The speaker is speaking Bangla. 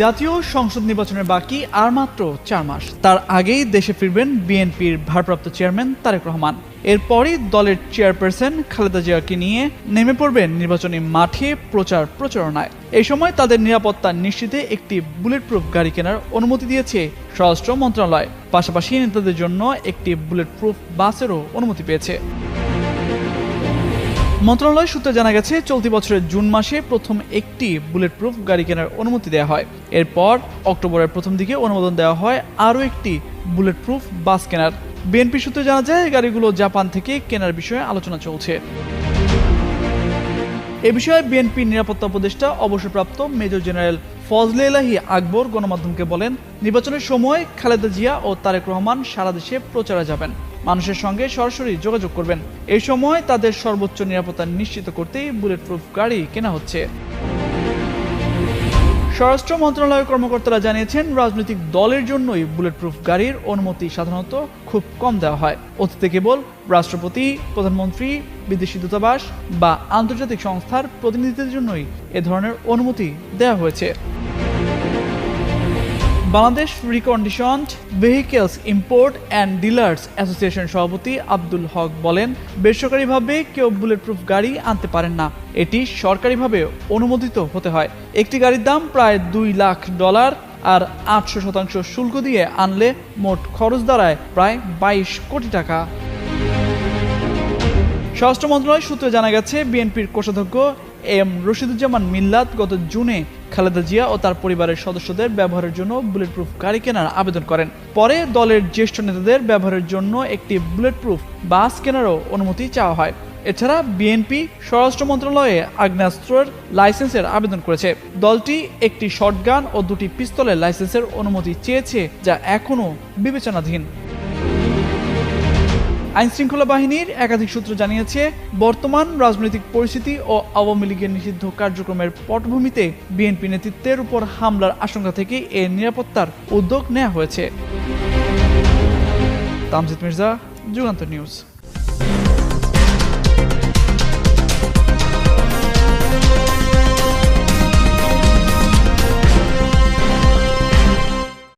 জাতীয় সংসদ নির্বাচনের বাকি আর মাত্র 4 মাস। তার আগেই দেশে ফিরবেন বিএনপির ভারপ্রাপ্ত চেয়ারম্যান তারেক রহমান। এরপরই দলের চেয়ারপারসন খালেদা জিয়াকে নিয়ে নেমে পড়বেন নির্বাচনী মাঠে প্রচারণায়। এই সময় তাদের নিরাপত্তা নিশ্চিতে একটি বুলেটপ্রুফ গাড়ি কেনার অনুমতি দিয়েছে স্বরাষ্ট্র মন্ত্রণালয়। পাশাপাশি নেতাদের জন্য একটি বুলেটপ্রুফ বাসেরও অনুমতি পেয়েছে। মন্ত্রণালয় সূত্রে জানা গেছে, চলতি বছরের জুন মাসে প্রথম একটি বুলেটপ্রুফ গাড়ি কেনার অনুমতি দেওয়া হয়। এরপর অক্টোবরের প্রথম দিকে অনুমোদন দেওয়া হয় আরও একটি বুলেটপ্রুফ বাস কেনার। বিএনপি সূত্রে জানা যায়, গাড়িগুলো জাপান থেকে কেনার বিষয়ে আলোচনা চলছে। এ বিষয়ে বিএনপি নিরাপত্তা উপদেষ্টা অবসরপ্রাপ্ত মেজর জেনারেল ফজলে এলাহী আকবর গণমাধ্যমকে বলেন, নির্বাচনের সময় খালেদা জিয়া ও তারেক রহমান সারা দেশে প্রচারে যাবেন, মানুষের সঙ্গে সরাসরি যোগাযোগ করবেন। এই সময় তাদের সর্বোচ্চ নিরাপত্তা নিশ্চিত করতেই বুলেটপ্রুফ গাড়ি কেনা হচ্ছে। স্বরাষ্ট্র মন্ত্রণালয়ের কর্মকর্তারা জানিয়েছেন, রাজনৈতিক দলের জন্যই বুলেটপ্রুফ গাড়ির অনুমতি সাধারণত খুব কম দেওয়া হয়। অতীতে কেবল রাষ্ট্রপতি, প্রধানমন্ত্রী, বিদেশি দূতাবাস বা আন্তর্জাতিক সংস্থার প্রতিনিধিদের জন্যই এ ধরনের অনুমতি দেওয়া হয়েছে। Bangladesh reconditioned vehicles import and dealers association সভাপতি আব্দুল হক বলেন, বেসরকারিভাবে কেউ বুলেটপ্রুফ গাড়ি আনতে পারেন না, এটি সরকারিভাবে অনুমোদিত হতে হয়। একটি গাড়ির দাম প্রায় $2 লাখ আর 800% শুল্ক দিয়ে আনলে মোট খরচ দাঁড়ায় প্রায় 22 কোটি টাকা। স্বরাষ্ট্র মন্ত্রণালয় সূত্রে জানা গেছে, বিএনপির কোষাধ্যক্ষ এম রশিদুজ্জামান মিল্লাত গত জুনে খালেদা জিয়া ও তার পরিবারের সদস্যদের ব্যবহারের জন্য বুলেটপ্রুফ গাড়ি কেনার আবেদন করেন। পরে দলের জ্যেষ্ঠ নেতাদের ব্যবহারের জন্য একটি বুলেটপ্রুফ বাস কেনারও অনুমতি চাওয়া হয়। এছাড়া বিএনপি স্বরাষ্ট্র মন্ত্রণালয়ে আগ্নেয়াস্ত্রের লাইসেন্সের আবেদন করেছে। দলটি একটি শটগান ও 2টি পিস্তলের লাইসেন্সের অনুমতি চেয়েছে, যা এখনও বিবেচনাধীন। আইনশৃঙ্খলা বাহিনীর একাধিক সূত্র জানিয়েছে, বর্তমান রাজনৈতিক পরিস্থিতি ও আওয়ামী লীগের নিষিদ্ধ কার্যক্রমের পটভূমিতে বিএনপি নেতৃত্বের উপর হামলার আশঙ্কা থেকে এ নিরাপত্তার উদ্যোগ নেওয়া হয়েছে। তামজিদ মির্জা, যুগান্তর নিউজ।